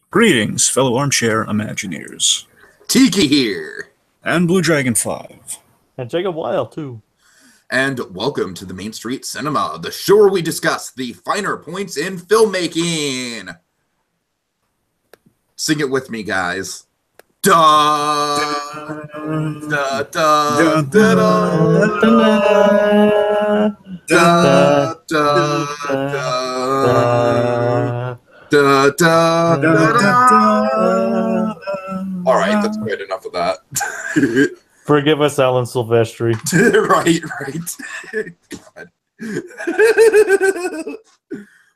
Greetings, fellow armchair Imagineers. Tiki here. And BlueDragonFive. And Jacob Wile, too. And welcome to the Main Street Cinema, the show where we discuss the finer points in filmmaking. Sing it with me, guys. Da da da da da da da da da. All right, that's quite enough of that. Forgive us, Alan Silvestri. right.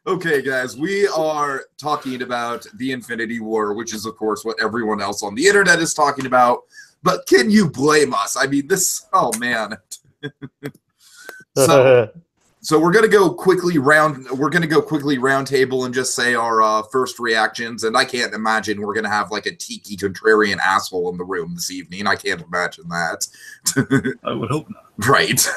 Okay, guys, we are talking about the Infinity War, which is, of course, what everyone else on the internet is talking about. But can you blame us? I mean, oh man. So we're gonna go quickly round. We're gonna go quickly round table and just say our first reactions. And I can't imagine we're gonna have like a Tiki contrarian asshole in the room this evening. I can't imagine that. I would hope not. Right.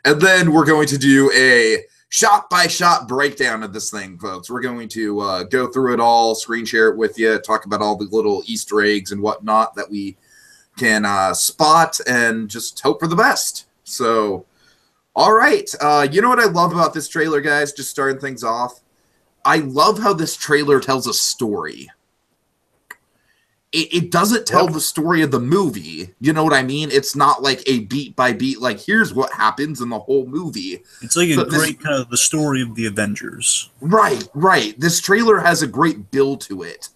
And then we're going to do a shot-by-shot breakdown of this thing, folks. We're going to go through it all, screen share it with you, talk about all the little Easter eggs and whatnot that we can spot, and just hope for the best. So, all right. You know what I love about this trailer, guys? Just starting things off. I love how this trailer tells a story. It doesn't tell the story of the movie. You know what I mean? It's not like a beat by beat, like here's what happens in the whole movie. It's like a great kind of the story of the Avengers. Right. This trailer has a great build to it.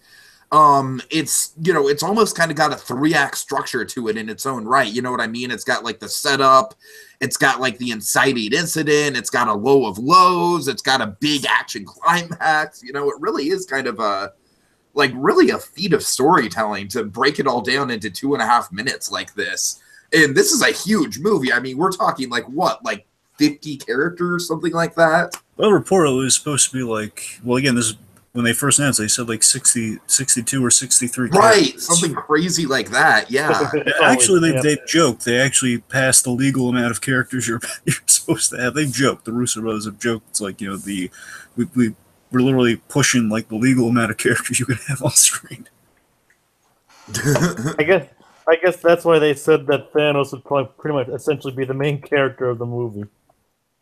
It's, you know, it's almost kind of got a 3-act structure to it in its own right. You know what I mean? It's got like the setup. It's got like the inciting incident. It's got a low of lows. It's got a big action climax. You know, it really is kind of really a feat of storytelling to break it all down into 2.5 minutes like this. And this is a huge movie. I mean, we're talking like what, like 50 characters, something like that? Well, reportedly it was supposed to be like, well, again, this is when they first announced it, they said like 60, 62 or 63 right, characters. Something crazy like that, yeah. Actually, they've joked. They actually passed the legal amount of characters you're supposed to have. They've joked. The Russo brothers have joked. It's like, you know, we're literally pushing like the legal amount of characters you can have on screen. I guess that's why they said that Thanos would probably pretty much essentially be the main character of the movie.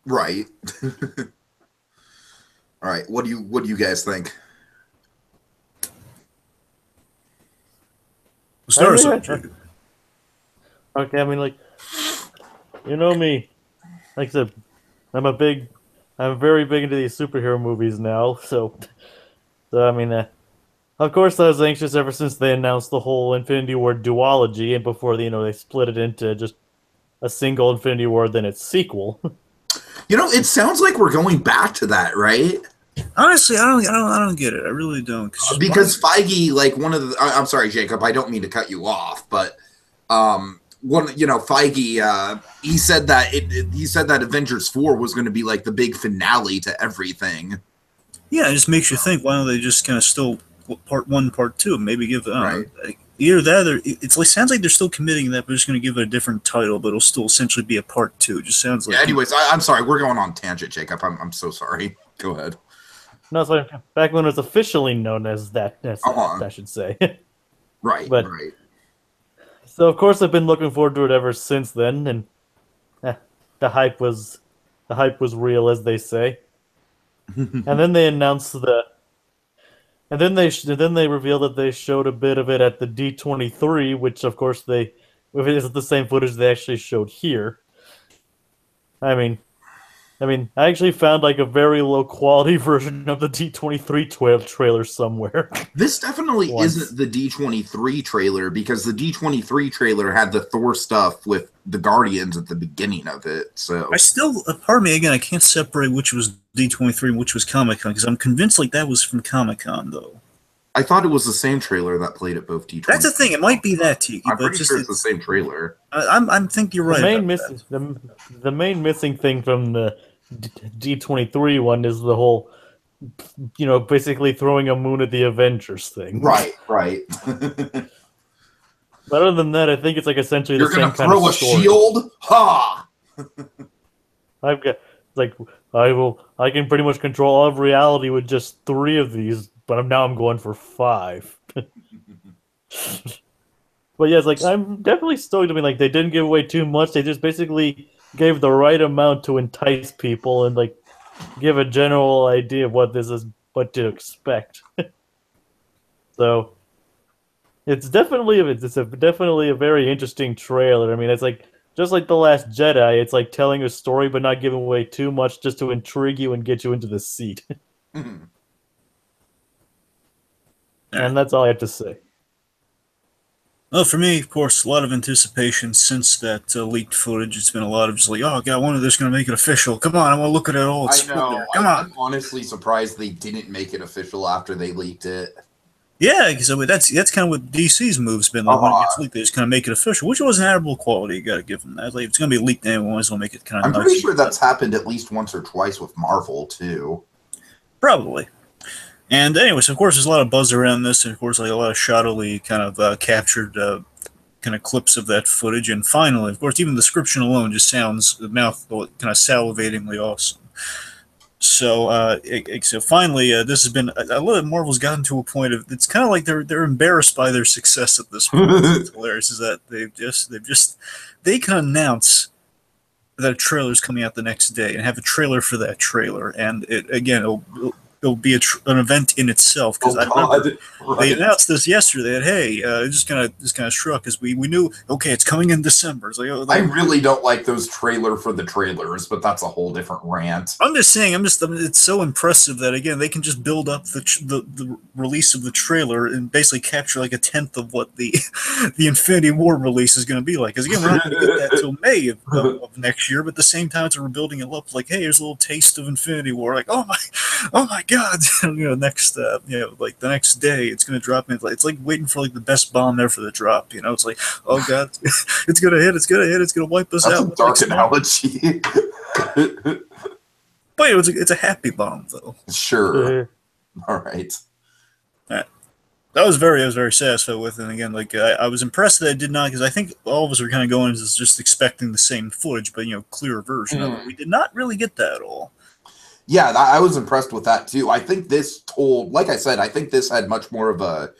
Right. All right. What do you guys think? Okay, I mean, like, you know me. Like I said, I'm very big into these superhero movies now, so I mean, of course I was anxious ever since they announced the whole Infinity War duology, and before they split it into just a single Infinity War, then its sequel. You know, it sounds like we're going back to that, right? Honestly, I don't get it. I really don't. Because Feige, like I'm sorry, Jacob. I don't mean to cut you off, but Feige, he said that Avengers 4 was going to be like the big finale to everything. Yeah, it just makes you think. Why don't they just kind of still part 1, part 2, maybe give right. Either that or it sounds like they're still committing that, but they're just going to give it a different title, but it'll still essentially be a part 2. It just sounds like. Yeah, anyways, I'm sorry, we're going on tangent, Jacob. I'm so sorry. Go ahead. No, so back when it was officially known as that, I should say. Right, but, right. So of course I've been looking forward to it ever since then, and the hype was real, as they say. And then they announced and then they revealed that they showed a bit of it at the D23, which of course it is the same footage they actually showed here. I mean, I actually found like a very low quality version of the D23 trailer somewhere. This definitely isn't the D23 trailer, because the D23 trailer had the Thor stuff with the Guardians at the beginning of it. So I still, pardon me again, I can't separate which was D23 and which was Comic-Con, because I'm convinced like that was from Comic-Con though. I thought it was the same trailer that played at both D23. That's the thing. It might be that, Tiki. I'm pretty sure it's the same trailer. I think you're right. The main missing thing from the D23 one is the whole, basically throwing a moon at the Avengers thing. Right. But other than that, I think it's like essentially the same kind of story. You're gonna throw a shield? Ha! I've got I can pretty much control all of reality with just 3 of these but now I'm going for 5. But yeah, it's like I'm definitely stoked. I mean, like they didn't give away too much. They just basically gave the right amount to entice people and like give a general idea of what this is, what to expect. So definitely a very interesting trailer. I mean, it's like just like The Last Jedi. It's like telling a story but not giving away too much, just to intrigue you and get you into the seat. And that's all I have to say. Well, for me, of course, a lot of anticipation since that leaked footage. It's been a lot of just like, oh god, when are they going to make it official? Come on, I want to look at it all. It's I know. there. Come on. I'm honestly surprised they didn't make it official after they leaked it. Yeah, because I mean, that's kind of what DC's move's been like. When it gets leaked, they just kind of make it official, which was an admirable quality. You got to give them that. Like, if it's going to be leaked anyway, might as well make it kind of. I'm pretty sure that's happened at least once or twice with Marvel too. Probably. And anyways, of course, there's a lot of buzz around this, and of course, like a lot of shoddily kind of captured kind of clips of that footage. And finally, of course, even the description alone just sounds the mouth kind of salivatingly awesome. So, so finally, this has been. I love that Marvel's gotten to a point of it's kind of like they're embarrassed by their success at this point. It's hilarious is that they can announce that a trailer is coming out the next day and have a trailer for that trailer, and it'll be an event in itself because they announced this yesterday that hey, it just kind of struck as we knew okay it's coming in December. It's like, I really don't like those trailer for the trailers, but that's a whole different rant. I'm just saying it's so impressive that again they can just build up the release of the trailer and basically capture like 1/10 of what the Infinity War release is going to be like. Because again we're not going to get that till May of next year, but at the same time we're building it up like hey here's a little taste of Infinity War like oh my god, next like the next day it's gonna drop in. It's like waiting for like the best bomb ever to drop. It's like oh god, it's gonna hit, it's gonna wipe us out. That's a dark analogy. But it's a happy bomb though. Sure. All right. I was very satisfied with it. And again, like I was impressed that I did not because I think all of us were kind of going as just expecting the same footage, but clearer version of it. We did not really get that at all. Yeah, I was impressed with that too. I think this like I said, I think this had much more of a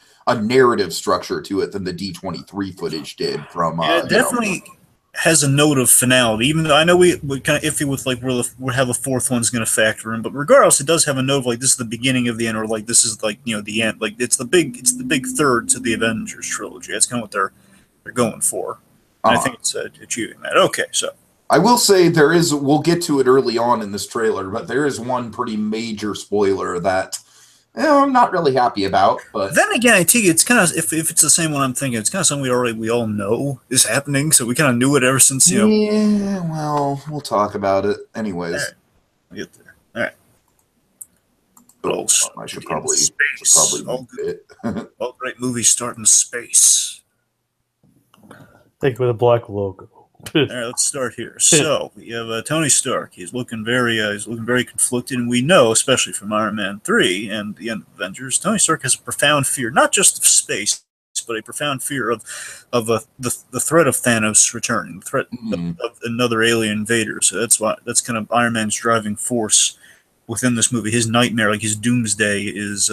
narrative structure to it than the D23 footage did from. It definitely has a note of finality, even though I know we're kind of iffy with like how the fourth one's going to factor in. But regardless, it does have a note of like this is the beginning of the end, or like this is like the end. Like it's the big third to the Avengers trilogy. That's kind of what they're going for. And I think it's achieving that. Okay, so. I will say we'll get to it early on in this trailer, but there is one pretty major spoiler that I'm not really happy about. But then again, I think it's kind of if it's the same one I'm thinking, it's kind of something we all know is happening, so we kind of knew it ever since Yeah, well, we'll talk about it anyways. Right. We'll get there. All right. Good old I should probably all good. All great movies start in space. Take with a black logo. All right, let's start here. So we have Tony Stark. He's looking very conflicted, and we know, especially from Iron Man 3 and the end of Avengers, Tony Stark has a profound fear, not just of space, but a profound fear of the threat of Thanos returning, the threat of another alien invader. So that's kind of Iron Man's driving force within this movie. His nightmare, like his doomsday, is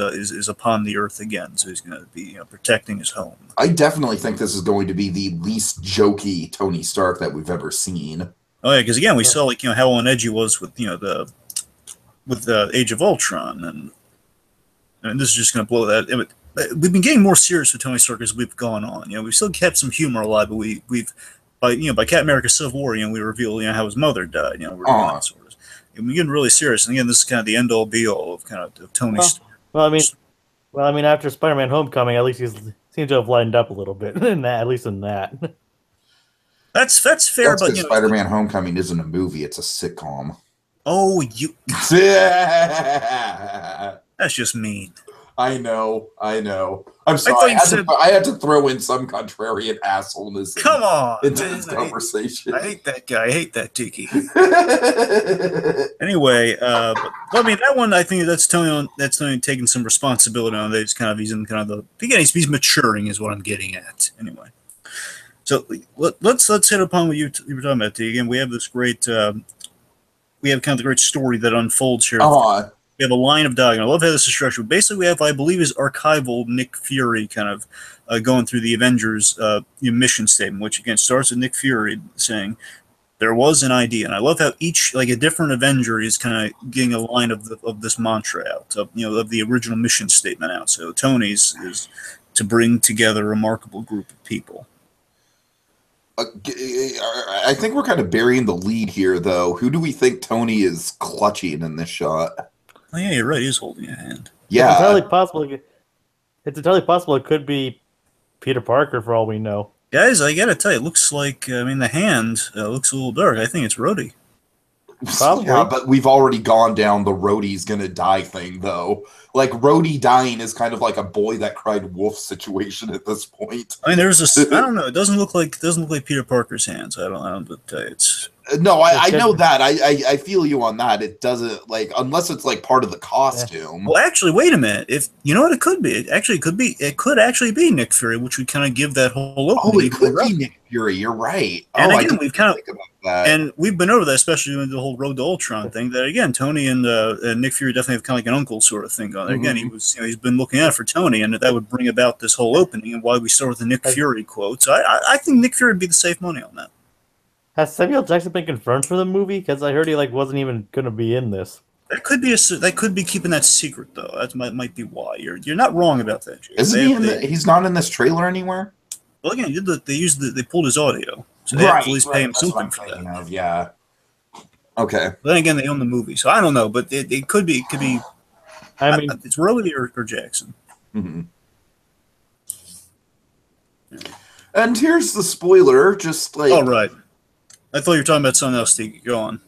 upon the Earth again. So he's going to be protecting his home. I definitely think this is going to be the least jokey Tony Stark that we've ever seen. Oh yeah, because again we saw like how on edge he was with the Age of Ultron, and this is just going to blow that. We've been getting more serious with Tony Stark as we've gone on. We've still kept some humor alive, but we've by Captain America: Civil War, we reveal how his mother died. We're doing that sort of. We're getting really serious, and again, this is kind of the end-all, be-all of Tony Stark. Well, I mean, after Spider-Man: Homecoming, at least he seems to have lightened up a little bit in that. At least in that. That's fair, but Spider-Man: Homecoming isn't a movie; it's a sitcom. Oh, that's just mean. I know. I'm sorry. I had to throw in some contrarian assholeness. Come on, into this conversation. I hate that guy. I hate that Tiki. Anyway, but I mean that one. I think that's Tony taking some responsibility on it. He's in kind of the beginning. He's maturing, is what I'm getting at. Anyway, so let's hit upon what you were talking about. Tiki. Again, we have this great. We have kind of the great story that unfolds here. We have a line of dialogue. I love how this is structured. Basically, we have, I believe, is archival Nick Fury kind of going through the Avengers mission statement, which again starts with Nick Fury saying, "There was an idea," and I love how each like a different Avenger is kind of getting a line of this mantra out of of the original mission statement out. So Tony's is to bring together a remarkable group of people. I think we're kind of burying the lead here, though. Who do we think Tony is clutching in this shot? Oh yeah, you're right. He is holding a hand. Yeah, it's entirely possible. It's entirely possible it could be Peter Parker for all we know. Guys, I gotta tell you, it looks like the hand looks a little dark. I think it's Rhodey. Probably. Yeah, but we've already gone down the Rhodey's gonna die thing, though. Like, Rhodey dying is kind of like a boy that cried wolf situation at this point. I mean, there's a I don't know. It doesn't look like Peter Parker's hands. I don't. But it's no. I know that. I feel you on that. It doesn't like unless it's like part of the costume. Well, actually, wait a minute. If you know what it could be, it could actually be Nick Fury, which would kind of give that whole opening. Oh, it could be Nick Fury. You're right. And oh, again, we've kind of think about that. And we've been over that, especially with the whole Road to Ultron thing. That again, Tony and Nick Fury definitely have kind of like an uncle sort of thing going. Again, he's been looking out for Tony, and that would bring about this whole opening and why we start with the Nick Fury quote. So I think Nick Fury would be the safe money on that. Has Samuel Jackson been confirmed for the movie? Because I heard he wasn't even going to be in this. That could be keeping that secret though. That might be why you're not wrong about that. Jake. Isn't he he's not in this trailer anywhere? Well, again, they pulled his audio, so they right, have to at least pay him that's something what I'm for thinking that. of, yeah. Okay. But then again, they own the movie, so I don't know. But it could be. I mean, it's Rhodey or Jackson. Mm-hmm. And here's the spoiler. Just like oh right, I thought you were talking about something else. Tiki, go on.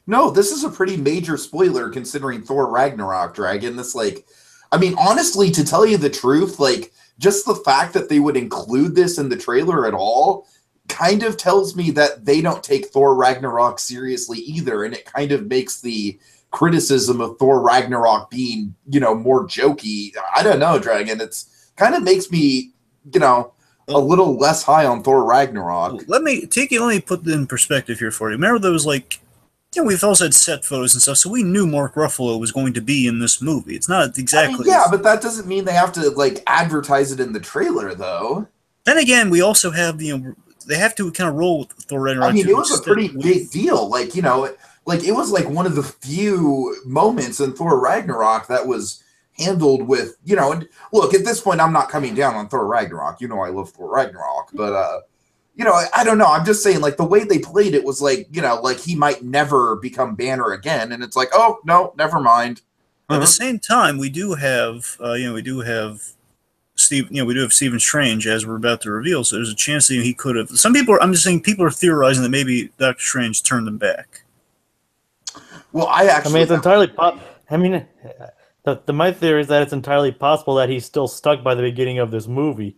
No, this is a pretty major spoiler considering Thor Ragnarok, Dragon. This, like, I mean, honestly, to tell you the truth, like, just the fact that they would include this in the trailer at all kind of tells me that they don't take Thor Ragnarok seriously either, and it kind of makes the criticism of Thor Ragnarok being, more jokey. I don't know, Dragon. It's kind of makes me, a little less high on Thor Ragnarok. Let me put it in perspective here for you. Remember those we've also had set photos and stuff, so we knew Mark Ruffalo was going to be in this movie. It's not exactly... I mean, yeah, but that doesn't mean they have to, like, advertise it in the trailer, though. Then again, we also have, they have to kind of roll with Thor Ragnarok. I mean, it was a pretty big deal. Like, it was, like, one of the few moments in Thor Ragnarok that was handled with, and look, at this point, I'm not coming down on Thor Ragnarok. I love Thor Ragnarok, but, I don't know. I'm just saying, like, the way they played it was like, like he might never become Banner again. And it's like, oh, no, never mind. At the same time, we do have, Stephen Strange, as we're about to reveal. So there's a chance that he could have. I'm just saying, people are theorizing that maybe Doctor Strange turned them back. Well, it's entirely my theory is that it's entirely possible that he's still stuck by the beginning of this movie.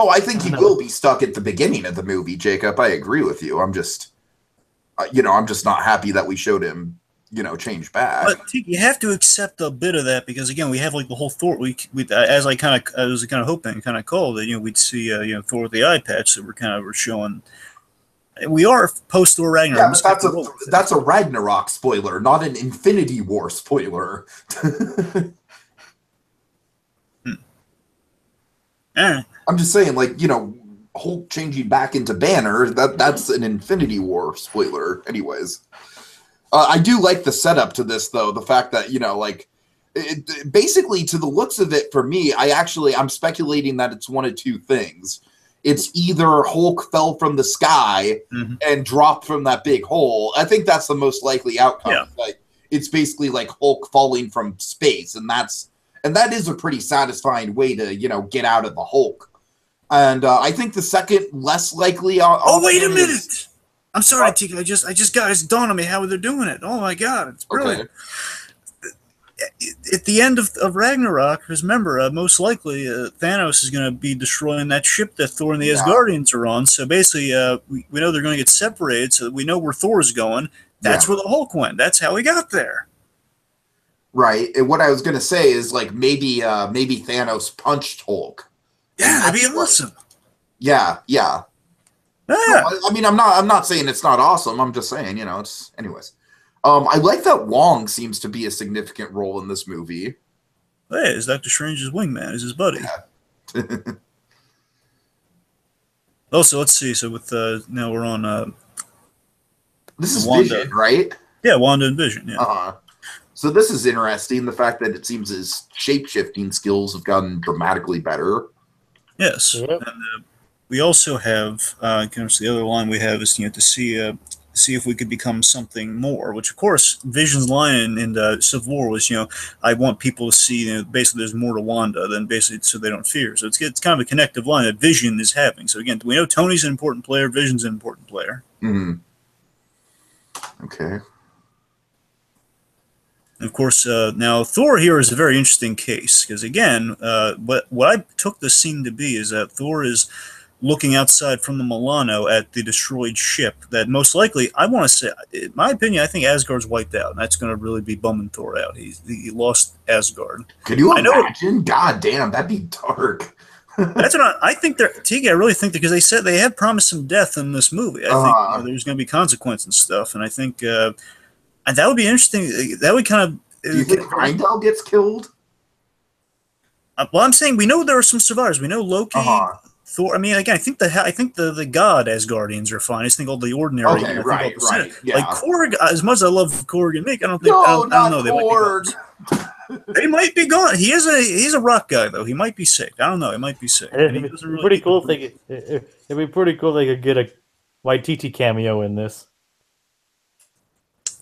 Oh, I think he will be stuck at the beginning of the movie, Jacob. I agree with you. I'm just, I'm just not happy that we showed him, change back. But you have to accept a bit of that because again, we have like the whole Thor. We as I was kind of hoping, kind of called that we'd see Thor with the eye patch that we're showing. We are post Thor Ragnarok. Yeah, but that's a Ragnarok spoiler, not an Infinity War spoiler. I'm just saying, like, Hulk changing back into Banner, that's an Infinity War spoiler anyways. I do like the setup to this, though. The fact that, basically, to the looks of it, for me, I'm speculating that it's one of two things. It's either Hulk fell from the sky and dropped from that big hole. I think that's the most likely outcome. Yeah. Like, it's basically like Hulk falling from space, and that is a pretty satisfying way to, get out of the Hulk. And I think the second less likely. Wait a minute! I'm sorry, Tiki. I just got it's dawned on me how they're doing it. Oh my god, it's brilliant. Okay. At the end of Ragnarok, because remember, most likely Thanos is going to be destroying that ship that Thor and the Asgardians are on. So basically, we know they're going to get separated, so we know where Thor's going. That's where the Hulk went. That's how he got there. Right. And what I was going to say is, like, maybe Thanos punched Hulk. Yeah, that'd be awesome. Yeah. No, I mean, I'm not saying it's not awesome. I'm just saying, it's anyways. I like that Wong seems to be a significant role in this movie. Hey, is Doctor Strange's wingman? Is his buddy? Yeah. Also, let's see. So with now we're on This is Wanda. Vision, right? Yeah, Wanda and Vision. Yeah. Uh-huh. So this is interesting. The fact that it seems his shape-shifting skills have gotten dramatically better. Yes. Yep. And we also have kind of the other line we have is to see if we could become something more. Which of course, Vision's line in Civil War was I want people to see basically there's more to Wanda than basically so they don't fear. So it's kind of a connective line that Vision is having. So again, we know Tony's an important player. Vision's an important player. Mm-hmm. Okay. And of course, now Thor here is a very interesting case because again, what I took the scene to be is that Thor is looking outside from the Milano at the destroyed ship. That most likely, I want to say, in my opinion, I think Asgard's wiped out, and that's going to really be bumming Thor out. He lost Asgard. Could you imagine? God damn, that'd be dark. That's what I think. Tiki, I really think that because they said they had promised some death in this movie. I think there's going to be consequence and stuff, and I think. And that would be interesting. That would kind of. Do you think Heimdall gets killed? Well, I'm saying we know there are some survivors. We know Loki, Thor. I mean, again, I think the god Asgardians are fine. I just think all the ordinary. Okay, right. Yeah. Like Korg, as much as I love Korg and Mick, I don't think. No, I don't know. Korg. They might be gone. He's a rock guy though. He might be sick. I don't know. He might be sick. It'd be pretty cool if it'd be pretty cool if they could get a Waititi cameo in this.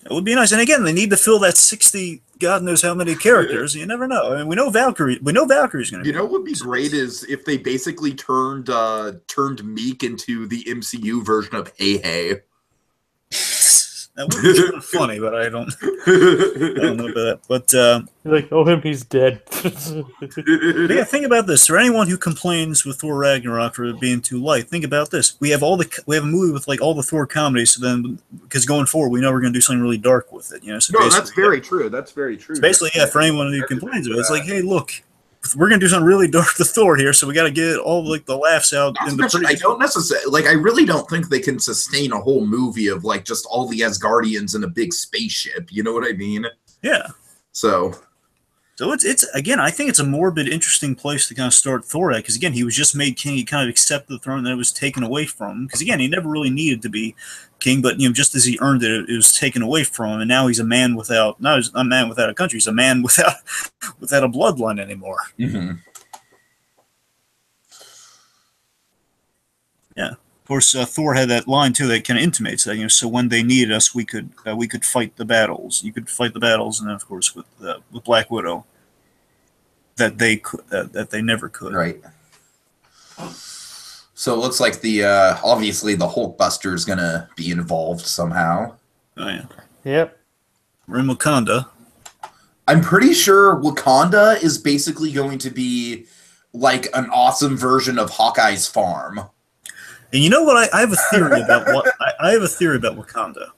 It would be nice. And again, they need to fill that 60, God knows how many characters. You never know. I mean, we know Valkyrie. We know Valkyrie's going to. You know what would be great is if they basically turned Meek into the MCU version of Hey Hey. That would be kind of funny, but I don't know about that. But like, he's dead. yeah, think about this. For anyone who complains with Thor Ragnarok for it being too light, think about this. We have a movie with like all the Thor comedies. So then, because going forward, we know we're going to do something really dark with it. So no, that's very true. That's very true. So basically, for anyone who complains about it, it's like, hey, look. We're gonna do something really dark with Thor here, so we got to get all like the laughs out. I don't necessarily I really don't think they can sustain a whole movie of like just all the Asgardians in a big spaceship. You know what I mean? Yeah. So it's again, I think it's a morbid, interesting place to kind of start Thor at because again, he was just made king. He kind of accepted the throne that it was taken away from him because again, he never really needed to be king, but just as he earned it, it was taken away from him, and now he's a man without a man without a country. He's a man without a bloodline anymore. Mm-hmm. Yeah. Of course, Thor had that line too that kind of intimates that so when they needed us, we could fight the battles. You could fight the battles, and then of course with Black Widow, that they never could. Right. So it looks like the obviously the Hulkbuster is gonna be involved somehow. Oh yeah. Yep. We're in Wakanda. I'm pretty sure Wakanda is basically going to be like an awesome version of Hawkeye's farm. And you know what? I have a theory about I have a theory about Wakanda.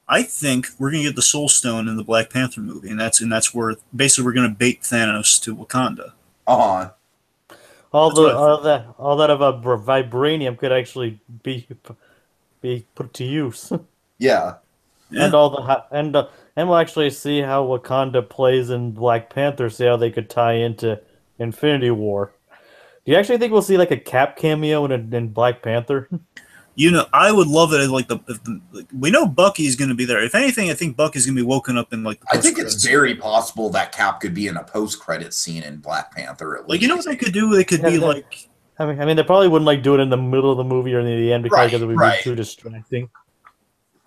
I think we're gonna get the Soul Stone in the Black Panther movie, and that's where basically we're gonna bait Thanos to Wakanda. All that about vibranium could actually be put to use. Yeah. And we'll actually see how Wakanda plays in Black Panther. See how they could tie into Infinity War. Do you actually think we'll see like a Cap cameo in Black Panther? I would love it. We know Bucky's going to be there. If anything, I think Bucky's going to be woken up in like. I think it's very possible that Cap could be in a post-credit scene in Black Panther. At least. What they could do? They could be like. I mean, they probably wouldn't do it in the middle of the movie or near the end because it would be too distracting.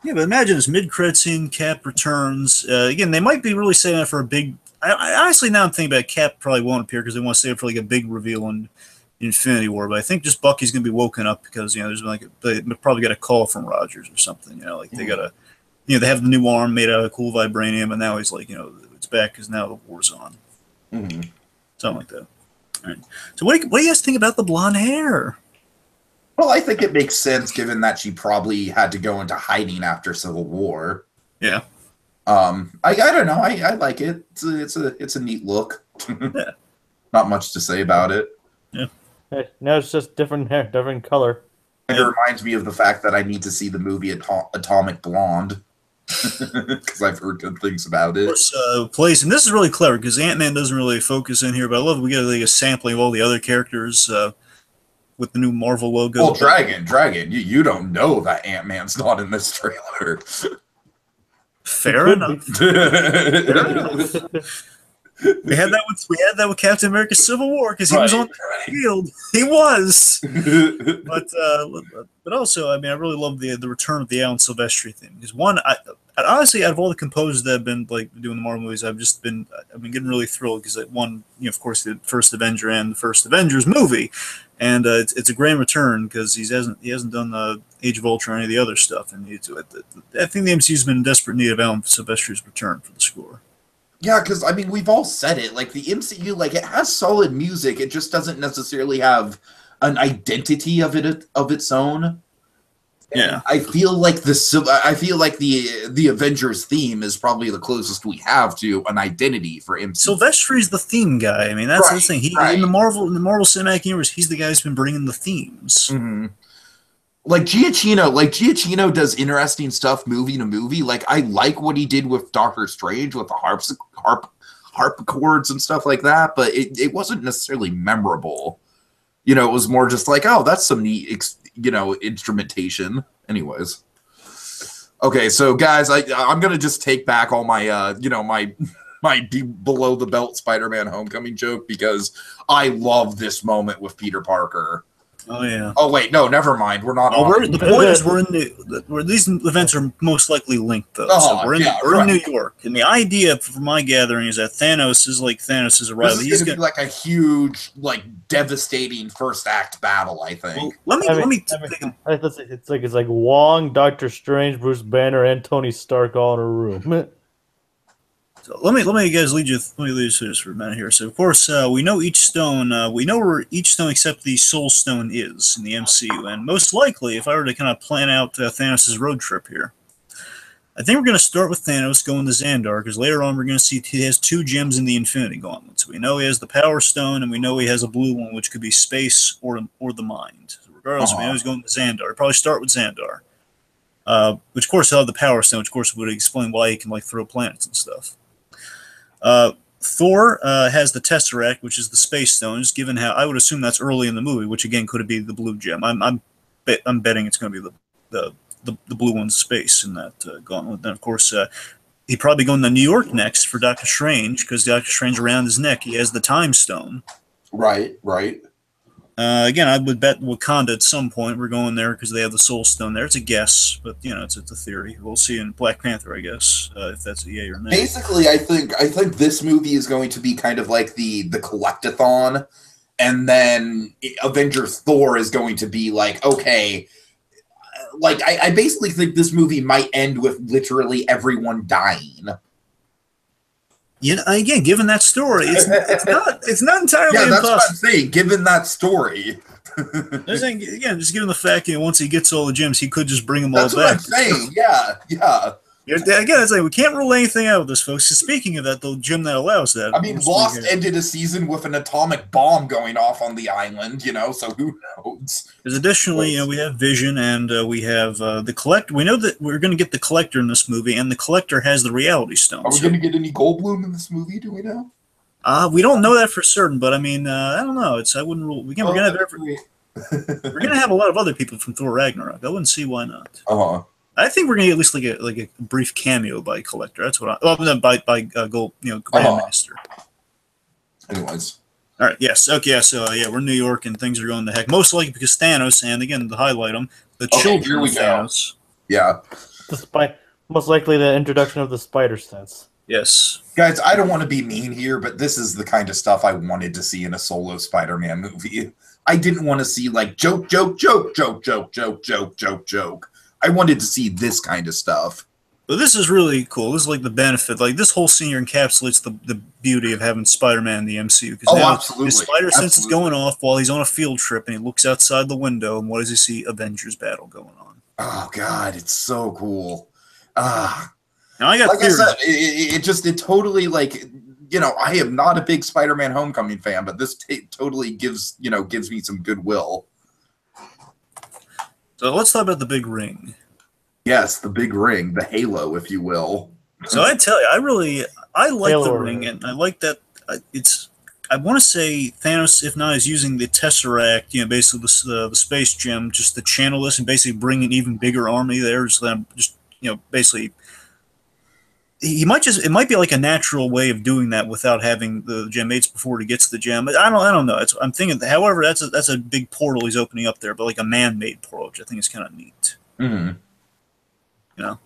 Yeah, but imagine this mid-credit scene. Cap returns. Again, they might be really saving it for a big. I honestly now I'm thinking about Cap probably won't appear because they want to save it for like a big reveal in Infinity War. But I think just Bucky's going to be woken up because there's like they probably get a call from Rogers or something. Like they got they have the new arm made out of cool vibranium, and now he's like it's back because now the war's on. Mm-hmm. Something like that. All right. So what do you guys think about the blonde hair? Well, I think it makes sense given that she probably had to go into hiding after Civil War. Yeah. I don't know. I like it. It's a neat look. Yeah. Not much to say about it. Yeah. No, it's just different hair, different color. And it reminds me of the fact that I need to see the movie Atomic Blonde. Because I've heard good things about Of it. course, plays, and this is really clever because Ant-Man doesn't really focus in here, but I love we get like a sampling of all the other characters with the new Marvel logo. Well, Dragon, you don't know that Ant-Man's not in this trailer. Fair enough. Fair enough. We had that with Captain America: Civil War because he was on the field. He was, but also, I mean, I really love the return of the Alan Silvestri theme because honestly, out of all the composers that have been like doing the Marvel movies, I've been getting really thrilled because one, of course, the first Avenger and the first Avengers movie, and it's a grand return because he hasn't done the Age of Ultron or any of the other stuff, and I think the MCU's been in desperate need of Alan Silvestri's return for the score. Yeah, because, I mean, we've all said it. Like, the MCU, like, it has solid music. It just doesn't necessarily have an identity of its own. Yeah. I feel like the Avengers theme is probably the closest we have to an identity for MCU. Silvestri's the theme guy. I mean, that's the thing. In the Marvel Cinematic Universe, he's the guy who's been bringing the themes. Mm-hmm. Like Giacchino does interesting stuff movie to movie. Like, I like what he did with Doctor Strange with the harpsichords and stuff like that, but it wasn't necessarily memorable. It was more just like, oh, that's some neat, instrumentation. Anyways. Okay, so guys, I'm gonna just take back all my my below the belt Spider-Man Homecoming joke because I love this moment with Peter Parker. Oh yeah. Oh wait, no, never mind. We're not. The point is, where these events are most likely linked, though. So we're in New York, and the idea, from my gathering, is that Thanos is arrival. He's going to be like a huge, like devastating first act battle. I think. Well, it's like Wong, Doctor Strange, Bruce Banner, and Tony Stark all in a room. So let me lead you through this for a minute here. So of course we know each stone. We know where each stone except the Soul Stone is in the MCU, and most likely, if I were to kind of plan out Thanos' road trip here, I think we're going to start with Thanos going to Xandar because later on we're going to see he has 2 gems in the Infinity Gauntlet. So we know he has the Power Stone, and we know he has a blue one, which could be space or the mind. So regardless, we know he's going to Xandar. He'll probably start with Xandar, which of course he'll have the Power Stone, which of course would explain why he can like throw planets and stuff. Thor has the Tesseract, which is the Space Stone. Just given how I would assume that's early in the movie, which again could be the blue gem. I'm betting it's going to be the blue one's space in that gauntlet. Then of course he'd probably go into New York next for Doctor Strange because Doctor Strange around his neck he has the Time Stone. Right. Again, I would bet Wakanda at some point. We're going there because they have the Soul Stone there. It's a guess, but it's a theory. We'll see in Black Panther, I guess, if that's a yay or nay. Basically, I think this movie is going to be kind of like the collectathon, and then Avengers Thor is going to be like, okay, like I basically think this movie might end with literally everyone dying. Again, given that story, it's not entirely impossible. That's what I'm saying. Given that story, just given the fact once he gets all the gems, he could just bring them all back. That's what I'm saying. Yeah. Again, it's like we can't rule anything out with this, folks. So speaking of that, the gem that allows that. I mean, Lost ended a season with an atomic bomb going off on the island, so who knows? Because additionally, we have Vision and we have the Collector. We know that we're going to get the Collector in this movie, and the Collector has the Reality Stone. Are we going to get any Goldblum in this movie? Do we know? We don't know that for certain, but I mean, I don't know. I wouldn't rule. Again, we're going to have a lot of other people from Thor Ragnarok. I wouldn't see why not. I think we're gonna get at least like a brief cameo by Collector. That's what by Grandmaster. Anyways, all right, yes, okay, so we're in New York and things are going to heck. Most likely because Thanos, and again to highlight them, the children of Thanos. Yeah, most likely the introduction of the spider sense. Yes, guys, I don't want to be mean here, but this is the kind of stuff I wanted to see in a solo Spider-Man movie. I didn't want to see like joke. I wanted to see this kind of stuff. But this is really cool. This is like the benefit. Like this whole scene here encapsulates the beauty of having Spider-Man in the MCU. Because now absolutely. His spider sense is going off while he's on a field trip, and he looks outside the window, and what does he see? Avengers battle going on. Oh God, it's so cool. Now I got like I said, it totally like I am not a big Spider-Man Homecoming fan, but this totally gives me some goodwill. So let's talk about the big ring. Yes, the big ring, the halo, if you will. So I tell you, I like Halo the ring. ring, and I like that it's. I want to say Thanos, if not, is using the Tesseract, basically the space gem, just to channel this and basically bring an even bigger army there. Just basically, he might it might be like a natural way of doing that without having the gem mates before he gets the gem. But I don't know. I'm thinking, however, that's a big portal he's opening up there, but like a man-made portal, which I think is kind of neat. Mm-hmm. You know.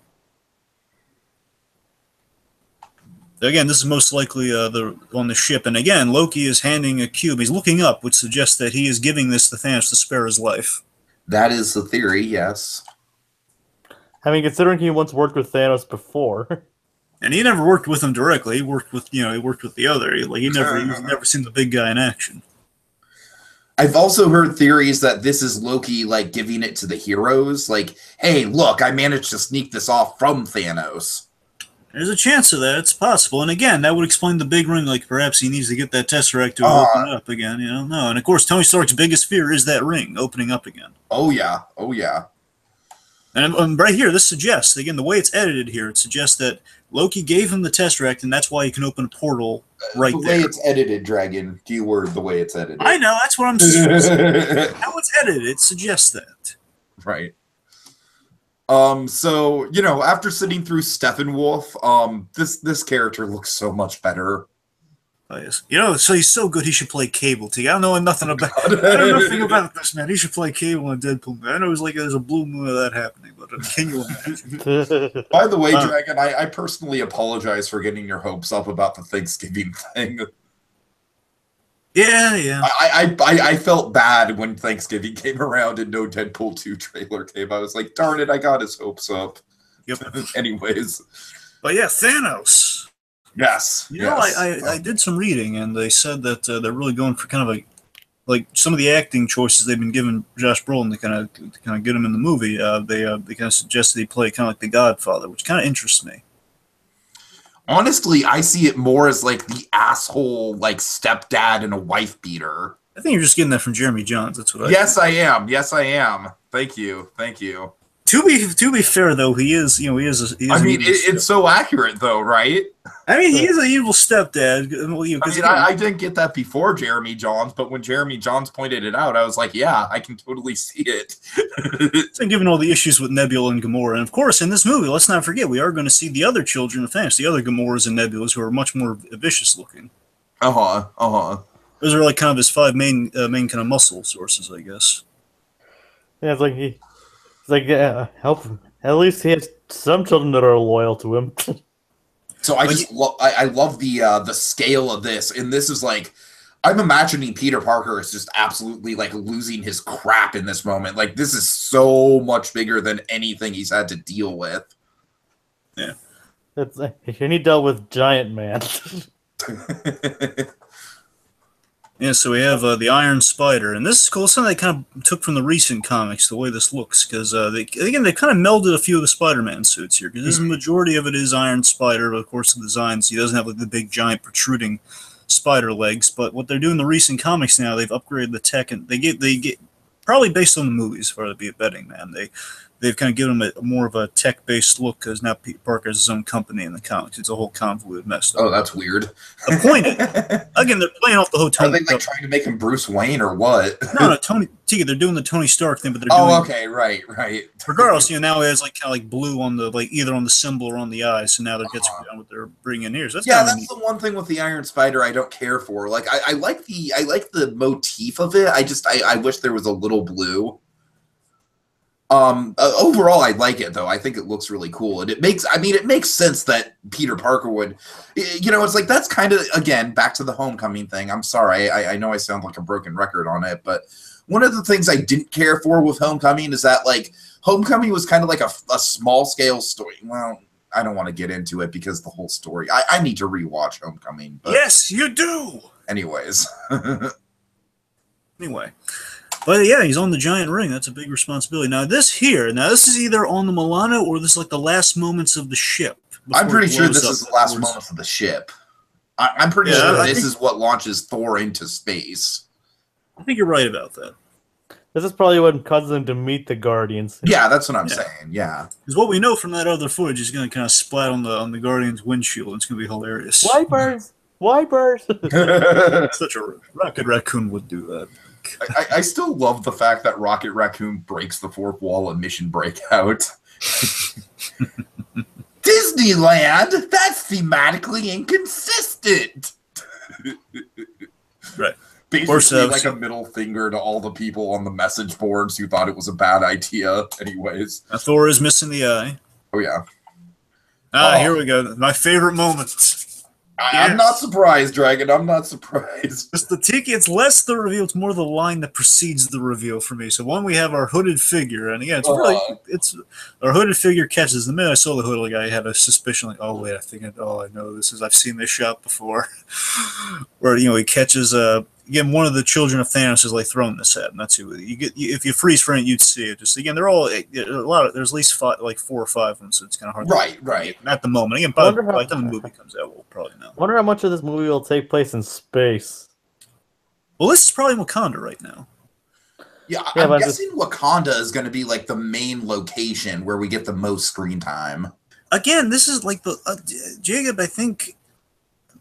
Again, this is most likely on the ship, and again, Loki is handing a cube. He's looking up, which suggests that he is giving this to Thanos to spare his life. That is the theory, yes. I mean, considering he once worked with Thanos before. And he never worked with him directly. He worked with the other. He's never seen the big guy in action. I've also heard theories that this is Loki like giving it to the heroes, like, "Hey, look, I managed to sneak this off from Thanos." There's a chance of that. It's possible. And again, that would explain the big ring. Like, perhaps he needs to get that Tesseract to open up again. No. And of course, Tony Stark's biggest fear is that ring opening up again. Oh, yeah. Oh, yeah. And right here, this suggests, again, the way it's edited here, it suggests that Loki gave him the Tesseract, and that's why he can open a portal right there. The way it's edited, Dragon. Keyword, the way it's edited. I know. That's what I'm saying. How it's edited, it suggests that. Right. So, after sitting through Steppenwolf, this character looks so much better. Oh, yes. So he's so good he should play Cable, Tiki. I don't know nothing about I don't know nothing about this, man. He should play Cable in Deadpool. I know there's a blue moon of that happening, but can you imagine? By the way, Dragon, I personally apologize for getting your hopes up about the Thanksgiving thing. Yeah. I felt bad when Thanksgiving came around and no Deadpool 2 trailer came. I was like, darn it, I got his hopes up. Yep. Anyways. But yeah, Thanos. Yes. I did some reading, and they said that they're really going for kind of like some of the acting choices they've been giving Josh Brolin to kind of get him in the movie. They kind of suggested he play kind of like the Godfather, which kind of interests me. Honestly, I see it more as like the asshole, like stepdad and a wife beater. I think you're just getting that from Jeremy Jahns. That's what I. Yes, I am. Yes, I am. Thank you. To be fair, though, he is. It's so accurate, though, right? I mean, he is an evil stepdad. I didn't get that before Jeremy Jahns, but when Jeremy Jahns pointed it out, I was like, yeah, I can totally see it. And given all the issues with Nebula and Gamora, and of course, in this movie, let's not forget, we are going to see the other children of Thanos, the other Gamoras and Nebulas, who are much more vicious looking. Those are like kind of his five main kind of muscle sources, I guess. Yeah, help him. At least he has some children that are loyal to him. So I love the scale of this, and this is like, I'm imagining Peter Parker is just absolutely like losing his crap in this moment. Like, this is so much bigger than anything he's had to deal with. Yeah, and he dealt with Giant Man. Yeah, so we have the Iron Spider, and this is cool. Something they kind of took from the recent comics, the way this looks, because they kind of melded a few of the Spider-Man suits here, because the majority of it is Iron Spider, but of course the designs, he doesn't have like the big giant protruding spider legs. But what they're doing in the recent comics now, they've upgraded the tech, and they get probably based on the movies, for it to be a betting man. They've kind of given him more of a tech-based look, because now Peter Parker has his own company in the comics. It's a whole convoluted mess. Oh, that's weird. The point is, again, they're playing off the whole Tony. Are they like trying to make him Bruce Wayne or what? No, Tiki, they're doing the Tony Stark thing, but they're doing. Oh, okay, right. Regardless, now it has like kind of like blue on the either on the symbol or on the eye. So now that's what they're bringing in here. So that's neat. The one thing with the Iron Spider I don't care for. Like I like the motif of it. I wish there was a little blue. Overall, I like it though. I think it looks really cool, and it makes sense that Peter Parker would, it's like, that's kind of, again, back to the Homecoming thing. I'm sorry, I know I sound like a broken record on it, but one of the things I didn't care for with Homecoming is that like Homecoming was kind of like a small scale story. Well, I don't want to get into it because the whole story. I need to rewatch Homecoming. But yes, you do. Anyways. Anyway. But yeah, he's on the giant ring. That's a big responsibility. Now this is either on the Milano or this is like the last moments of the ship. I'm pretty sure this is the last moments of the ship. I'm pretty sure this is what launches Thor into space. I think you're right about that. This is probably what causes him to meet the Guardians. Yeah, that's what I'm saying. Yeah. Because what we know from that other footage is going to kind of splat on the Guardian's windshield. It's going to be hilarious. Wipers! Wipers! Such a Rocket Raccoon would do that. I still love the fact that Rocket Raccoon breaks the fourth wall of Mission Breakout. Disneyland? That's thematically inconsistent. Right. Basically, like a middle finger to all the people on the message boards who thought it was a bad idea. Anyways, Thor is missing the eye. Oh yeah. Here we go. My favorite moment. I'm not surprised, Dragon. I'm not surprised. It's the Tiki. It's less the reveal. It's more the line that precedes the reveal for me. So one, we have our hooded figure, and again, it's our hooded figure catches. The minute I saw the hood, like I had a suspicion, like, oh wait, I know this is. I've seen this shot before. Where he catches again, one of the children of Thanos is like throwing this at, and that's who you get. If you freeze frame, you'd see it. Just again, they're all a lot. There's at least 4 or 5 of them, so it's kind of hard. Right. At the moment, again, by the time the movie comes out, we'll probably know. I wonder how much of this movie will take place in space. Well, this is probably Wakanda right now. Yeah, I'm guessing Wakanda is going to be like the main location where we get the most screen time. Again, this is like the Jacob. I think.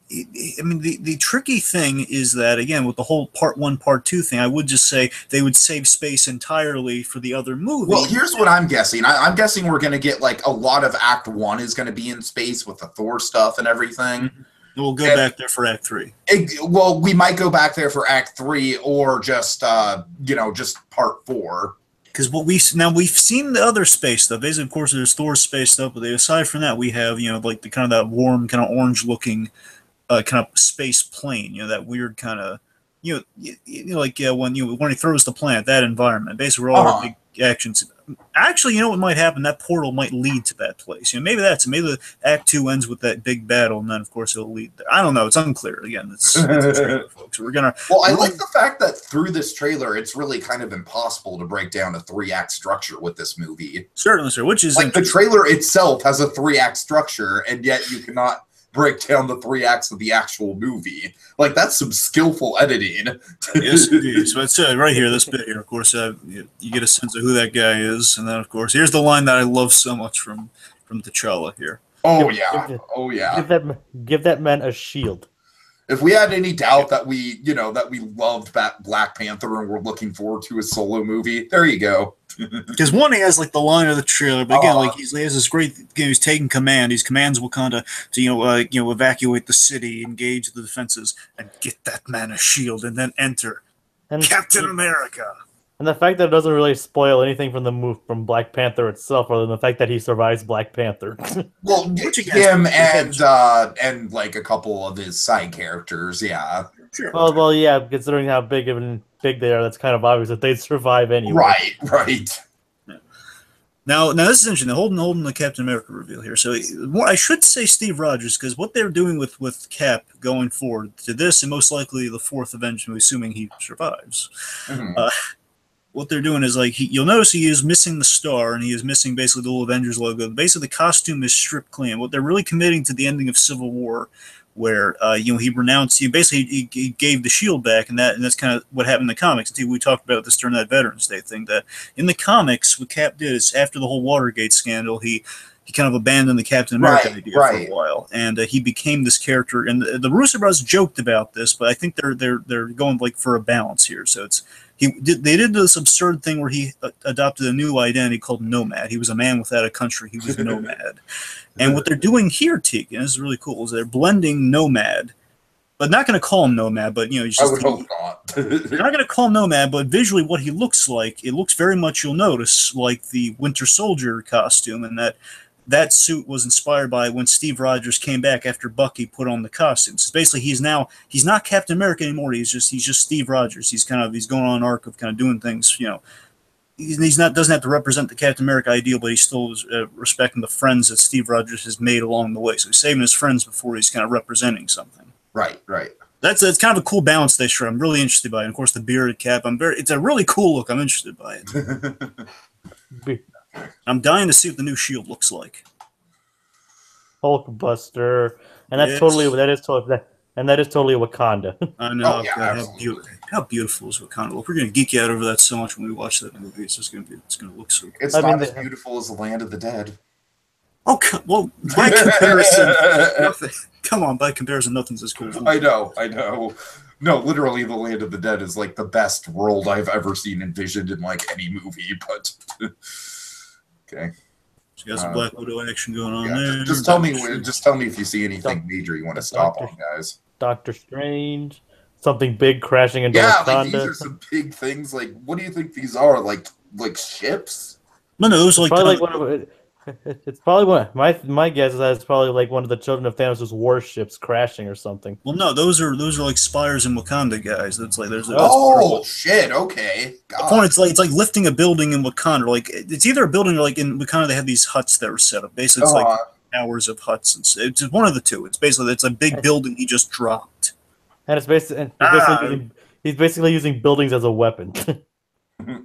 I mean, the tricky thing is that, again, with the whole part 1, part 2 thing, I would just say they would save space entirely for the other movie. Well, here's what I'm guessing. I'm guessing we're going to get, like, a lot of Act 1 is going to be in space with the Thor stuff and everything. We'll go back there for Act 3. Well, we might go back there for Act 3 or just, just part 4. Because we've seen the other space stuff. Basically, of course, there's Thor's space stuff, but aside from that, we have, like the kind of that warm, kind of orange-looking kind of space plane, that weird kind of, when he throws the planet, that environment. Basically, all our big actions. Actually, what might happen? That portal might lead to that place. Maybe the Act 2 ends with that big battle, and then of course it'll lead there. I don't know. It's unclear. Again, it's a trailer, folks. I like the fact that through this trailer, it's really kind of impossible to break down a 3-act structure with this movie. Certainly, sir. Which is like the trailer itself has a 3-act structure, and yet you cannot break down the 3 acts of the actual movie. Like, that's some skillful editing. Yes, indeed. So it's right here, this bit here. Of course, you get a sense of who that guy is, and then of course, here's the line that I love so much from T'Challa here. Oh yeah. Give that man a shield. If we had any doubt that we loved Black Panther and we're looking forward to a solo movie, there you go. Because one, he has like the line of the trailer, but again, like he has this great. He's taking command. He commands Wakanda to evacuate the city, engage the defenses, and get that man a shield, and then enter Captain America. And the fact that it doesn't really spoil anything from the move from Black Panther itself, other than the fact that he survives Black Panther. Well, him and like a couple of his side characters, yeah. Sure. Well, yeah. Considering how big they are, that's kind of obvious that they'd survive anyway. Right. Yeah. Now this is interesting. Holding the Captain America reveal here. So I should say Steve Rogers, because what they're doing with Cap going forward to this, and most likely the 4th Avengers movie, assuming he survives. Mm-hmm. What they're doing is you'll notice he is missing the star, and he is missing basically the little Avengers logo. Basically, the costume is stripped clean. What they're really committing to the ending of Civil War, where he renounced. He gave the shield back, and that's kind of what happened in the comics. We talked about this during that Veterans Day thing. That in the comics, what Cap did is after the whole Watergate scandal, he kind of abandoned the Captain America idea for a while, and he became this character. And the Russo brothers joked about this, but I think they're going for a balance here. So they did this absurd thing where he adopted a new identity called Nomad. He was a man without a country. He was Nomad. And what they're doing here, Tiki, and this is really cool, is they're blending Nomad, but not going to call him Nomad, but he's just, I would hope not. They're not going to call him Nomad, but visually what he looks like, it looks very much, you'll notice, like the Winter Soldier costume, and that suit was inspired by when Steve Rogers came back after Bucky put on the costumes. So basically, he's not Captain America anymore. He's just Steve Rogers. He's going on an arc of kind of doing things. He's doesn't have to represent the Captain America ideal, but he's still respecting the friends that Steve Rogers has made along the way. So he's saving his friends before he's kind of representing something. Right. That's kind of a cool balance they show. I'm really interested by it. And of course, the bearded Cap. It's a really cool look. I'm interested by it. I'm dying to see what the new shield looks like. Hulkbuster, and that is totally and that is totally Wakanda. I know. Oh, yeah, God, absolutely. how beautiful is Wakanda? Look, we're gonna geek out over that so much when we watch that movie. It's gonna look so. It's I not mean, as beautiful as the Land of the Dead. Oh, well, by comparison, nothing. Come on, by comparison, nothing's as cool as I know. No, literally, the Land of the Dead is like the best world I've ever seen envisioned in like any movie. But okay, So you got some Black Widow action going on yeah, there. just tell me if you see anything major you want to stop Doctor- on, guys. Doctor Strange, something big crashing into Yeah, Wakanda. like these are some big things. Like, what do you think these are? Like ships? No, those are like Probably like one of it's probably one. My guess is that it's probably like one of the children of Thanos' warships crashing or something. Well, no, those are like spires in Wakanda, guys. That's like Oh shit! Okay, the point. It's like lifting a building in Wakanda. Like it's either a building or like in Wakanda they have these huts that were set up. Basically, it's like towers of huts. It's one of the two. It's basically a big building he just dropped. And he's basically using buildings as a weapon.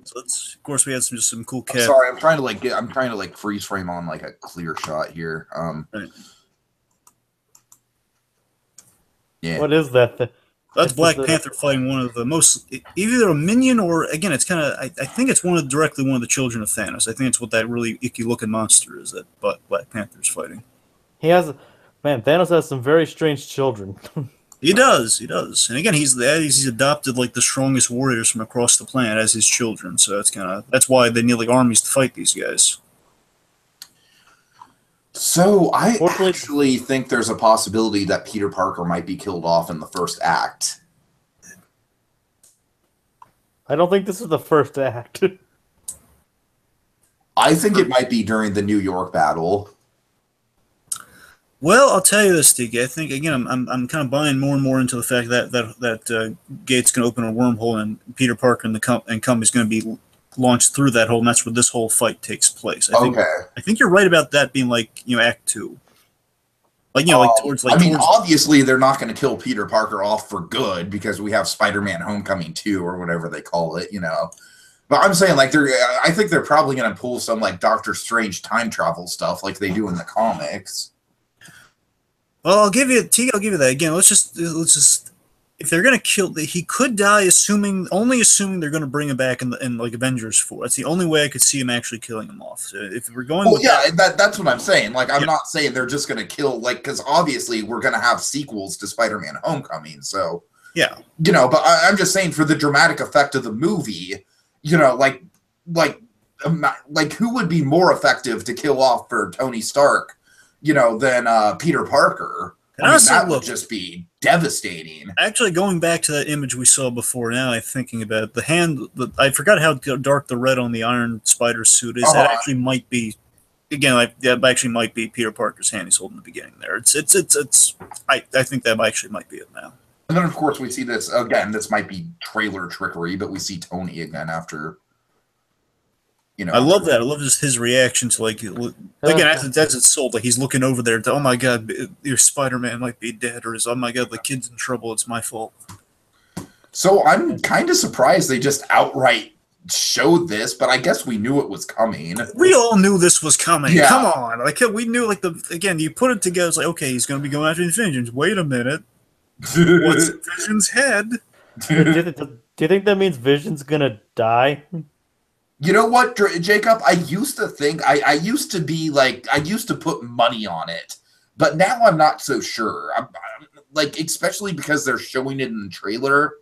So that's, of course, we had some cool I'm sorry, I'm trying to like freeze frame on like a clear shot here. Right. Yeah. What is that? That's Black Panther fighting one of the most, either a minion or, again, it's kind of, I think it's directly one of the children of Thanos. I think it's what that really icky looking monster is that Black Panther's fighting. Thanos has some very strange children. He does. And again, he's adopted like the strongest warriors from across the planet as his children. So that's why they need like armies to fight these guys. So I actually think there's a possibility that Peter Parker might be killed off in the first act. I don't think this is the first act. I think it might be during the New York battle. Well, I'll tell you this, Tiki. I think again, I'm kind of buying more and more into the fact that Gates going to open a wormhole and Peter Parker and the company is going to be launched through that hole, and that's where this whole fight takes place. I think you're right about that being like Act 2. Like towards like. I mean, obviously they're not going to kill Peter Parker off for good because we have Spider-Man: Homecoming 2 or whatever they call it, But I'm saying like I think they're probably going to pull some like Doctor Strange time travel stuff like they do in the comics. Well, I'll give you that again. Let's just if they're gonna kill, he could die. Only assuming they're gonna bring him back in like Avengers 4. That's the only way I could see him actually killing him off. So if we're going, that's what I'm saying. Like I'm not saying they're just gonna kill because obviously we're gonna have sequels to Spider-Man: Homecoming. So yeah, but I'm just saying for the dramatic effect of the movie, like who would be more effective to kill off for Tony Stark? Than Peter Parker. That would just be devastating. Actually, going back to that image we saw before, now I'm thinking about it, the hand. I forgot how dark the red on the Iron Spider suit is. That actually might be, again, that actually might be Peter Parker's hand he's holding in the beginning there. I think that actually might be it now. And then, of course, we see this again. This might be trailer trickery, but we see Tony again after. I love that. I love just his reaction to again as it's sold, like he's looking over there to, oh my god, your Spider-Man might be dead, or oh my god, the kid's in trouble, it's my fault. So I'm kind of surprised they just outright showed this, but I guess we knew it was coming. We all knew this was coming. Yeah. Come on, we knew again you put it together. It's like, okay, he's going to be going after Avengers. Wait a minute, what's in Vision's head? Do you think that means Vision's gonna die? You know what, Jacob? I used to think I used to be like I used to put money on it, but now I'm not so sure. I'm especially because they're showing it in the trailer.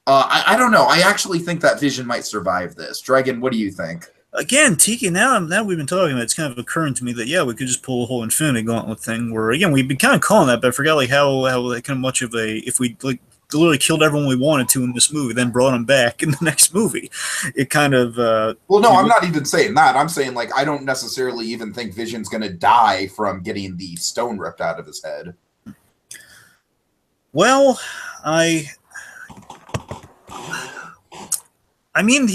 I don't know. I actually think that Vision might survive this. Dragon, what do you think? Again, Tiki. Now we've been talking about it, it's kind of occurring to me that we could just pull a whole Infinity Gauntlet thing. Where again we've been kind of calling that, but I forgot how kind of much of if we literally killed everyone we wanted to in this movie, then brought them back in the next movie. It kind of well, no, I'm not even saying that. I'm saying I don't necessarily even think Vision's going to die from getting the stone ripped out of his head. Well, I mean,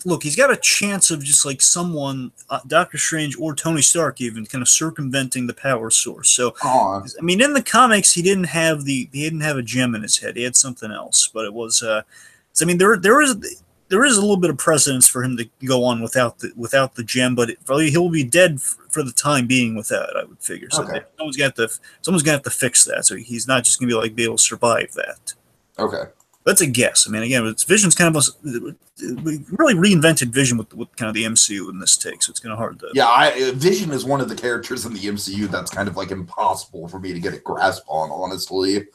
look, he's got a chance of just someone, Doctor Strange or Tony Stark, even kind of circumventing the power source. So, I mean, in the comics, he didn't have a gem in his head. He had something else, but it was. I mean, there's there is a little bit of precedence for him to go on without the gem, but he'll be dead for the time being without it, I would figure. So Okay. someone's gonna have to fix that. So he's not just gonna be able to survive that. Okay. That's a guess. I mean, again, it's Vision's kind of we really reinvented Vision with kind of the MCU in this take, so it's kind of hard to. Yeah, Vision is one of the characters in the MCU that's kind of like impossible for me to get a grasp on, honestly.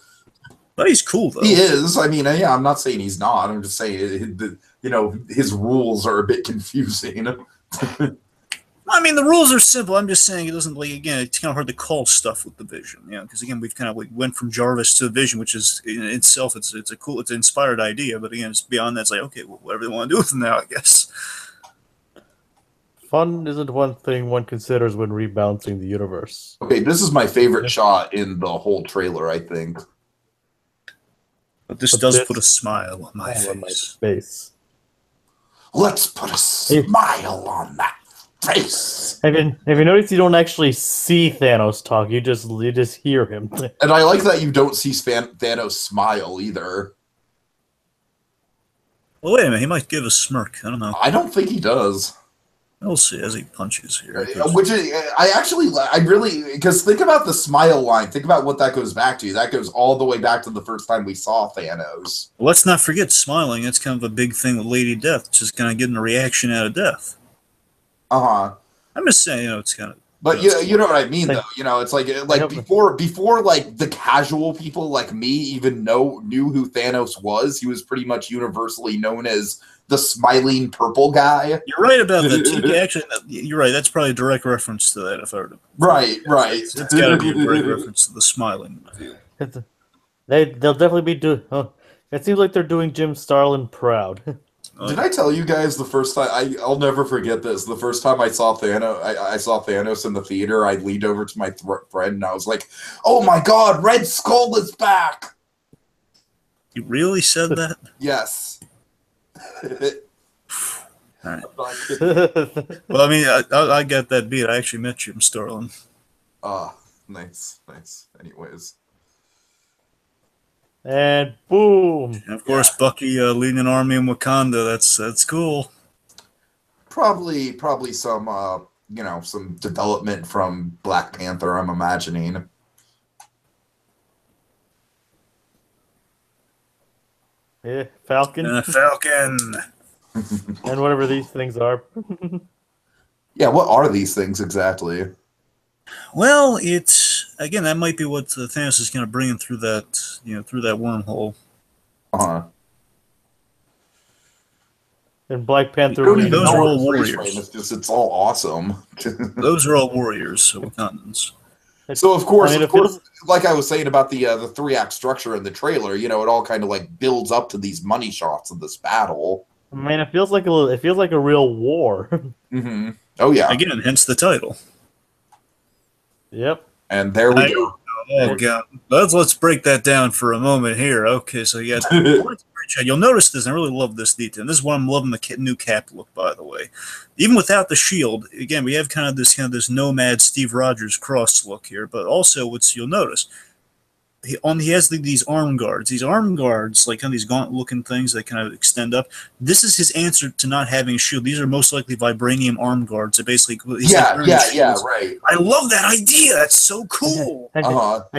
But he's cool though. He is. I mean, yeah, I'm not saying he's not. I'm just saying, his rules are a bit confusing. I mean, the rules are simple. I'm just saying it doesn't it's kind of hard to call stuff with the Vision, because again, we've kind of went from Jarvis to Vision, which is in itself, it's an inspired idea, but again, it's beyond that. It's like, okay, well, whatever they want to do with them now, I guess. Fun isn't one thing one considers when rebalancing the universe. Okay, this is my favorite shot in the whole trailer, I think. But this does put a smile on my face. Let's put a smile on that face. Have you noticed you don't actually see Thanos talk? You just hear him. And I like that you don't see Thanos smile either. Well, wait a minute. He might give a smirk. I don't know. I don't think he does. We'll see as he punches here. Which is, I really, because think about the smile line. Think about what that goes back to. That goes all the way back to the first time we saw Thanos. Well, let's not forget smiling. That's kind of a big thing with Lady Death. Just kind of getting a reaction out of death. Uh-huh. I'm just saying, it's kind of. But you know what I mean, though. It's like before like the casual people like me even knew who Thanos was. He was pretty much universally known as the smiling purple guy. You're right about that. Tiki. Actually, you're right. That's probably a direct reference to that. If I heard it. Right. It's got to be a direct reference to the smiling review. They'll definitely be doing. Oh, it seems like they're doing Jim Starlin proud. Did I tell you guys the first time? I'll never forget this. The first time I saw Thanos, I saw Thanos in the theater. I leaned over to my friend and I was like, "Oh my God, Red Skull is back!" You really said that? Yes. All right. Well, I mean, I got that beat. I actually met Jim Starlin. Nice. Anyways. And boom! And of course, Bucky leading an army in Wakanda. That's cool. Probably some some development from Black Panther. I'm imagining. Yeah, Falcon. Falcon. And whatever these things are. Yeah, what are these things exactly? Well, it's again that might be what Thanos is going to bring him through that wormhole. And Black Panther. Those are all warriors. It's all awesome. Those are all warriors, so Wakandans. So of course, like I was saying about the 3-act structure in the trailer, it all kind of like builds up to these money shots of this battle. I mean, it feels like a real war. Mm-hmm. Oh yeah. Again, hence the title. Yep. And there we go. Oh god, let's break that down for a moment here. Okay, so you got you'll notice this, and I really love this detail. And this is why I'm loving the new Cap look, by the way. Even without the shield, again, we have kind of this nomad Steve Rogers cross look here. But also, you'll notice he has these arm guards. These arm guards, like kind of these gaunt-looking things that kind of extend up. This is his answer to not having a shield. These are most likely vibranium arm guards. That basically, right. I love that idea. That's so cool. And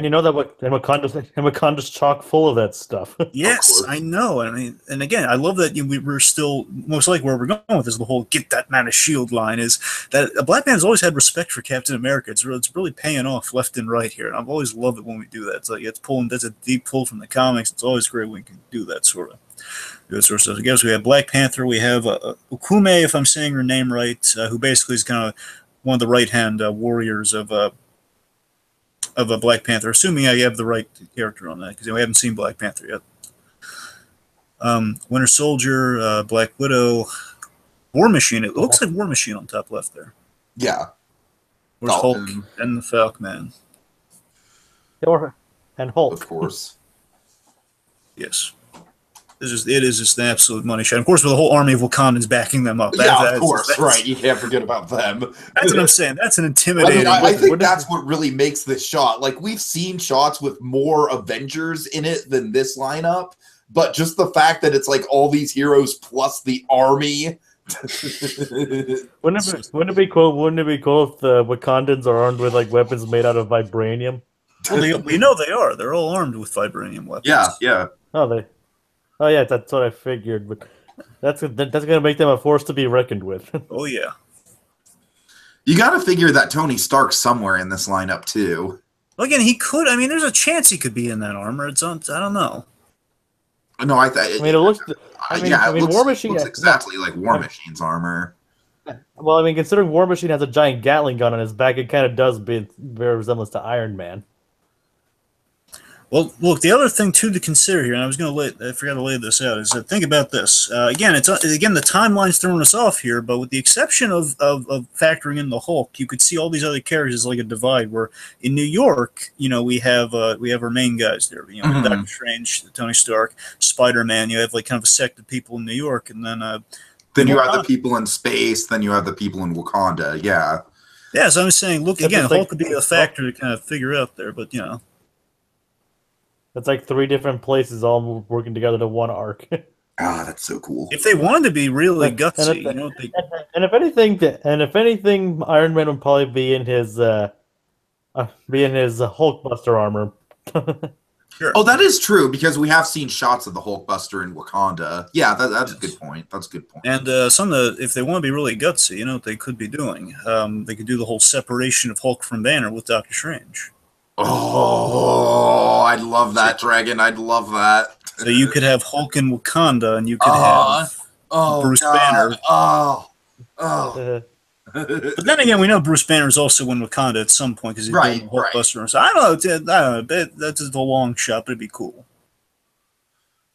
you know that Wakanda's chock full of that stuff. Yes, I know. I mean, and again, I love that we're still most likely where we're going with this. The whole "get that man a shield" line is that Black Man's always had respect for Captain America. It's really paying off left and right here, and I've always loved it when we do that. It's like that's a deep pull from the comics. It's always great when we can do that sort of stuff. I guess we have Black Panther. We have Ukume, if I'm saying her name right, who basically is kind of one of the right-hand warriors of a Black Panther, assuming I have the right character on that, because we haven't seen Black Panther yet. Winter Soldier, Black Widow, War Machine. It looks like War Machine on top left there. Yeah. Where's Hulk and the Falcon? And Hulk. Of course. Yes. It is just an absolute money shot. Of course, with a whole army of Wakandans backing them up. Of course, right. You can't forget about them. That's what I'm saying. That's an intimidating. I think that's what really makes this shot. Like, we've seen shots with more Avengers in it than this lineup, but just the fact that it's like all these heroes plus the army. Wouldn't it be cool? Wouldn't it be cool if the Wakandans are armed with like weapons made out of vibranium? Well, we know they are. They're all armed with vibranium weapons. Yeah. Oh, yeah, that's what I figured. But that's gonna make them a force to be reckoned with. Oh yeah. You got to figure that Tony Stark's somewhere in this lineup too. Well, again, he could. I mean, there's a chance he could be in that armor. I don't know. No, I mean, it looks. I mean, looks, War Machine looks exactly like War Machine's armor. Well, I mean, considering War Machine has a giant Gatling gun on his back, it kind of does bear resemblance to Iron Man. Well, look, the other thing too to consider here, and I forgot to lay this out, is that think about this. Again, the timeline's throwing us off here, but with the exception of factoring in the Hulk, you could see all these other characters like a divide. Where in New York, we have our main guys there. Doctor Strange, Tony Stark, Spider-Man. You have like kind of a sect of people in New York, and then you have the people in space. Then you have the people in Wakanda. Yeah. Yeah. So I'm saying, look again, Hulk could be a factor to kind of figure out there, but It's like 3 different places all working together to one arc. That's so cool. If they wanted to be really gutsy, and if anything, Iron Man would probably be in his Hulkbuster armor. Sure. Oh, that is true because we have seen shots of the Hulkbuster in Wakanda. Yeah, that's a good point. That's a good point. And if they want to be really gutsy, what they could be doing? They could do the whole separation of Hulk from Banner with Doctor Strange. Oh, I'd love that, Dragon. I'd love that. So you could have Hulk in Wakanda, and you could have Bruce Banner. But then again, we know Bruce Banner is also in Wakanda at some point because he's doing Hulkbuster. So I don't know. That's a long shot, but it'd be cool.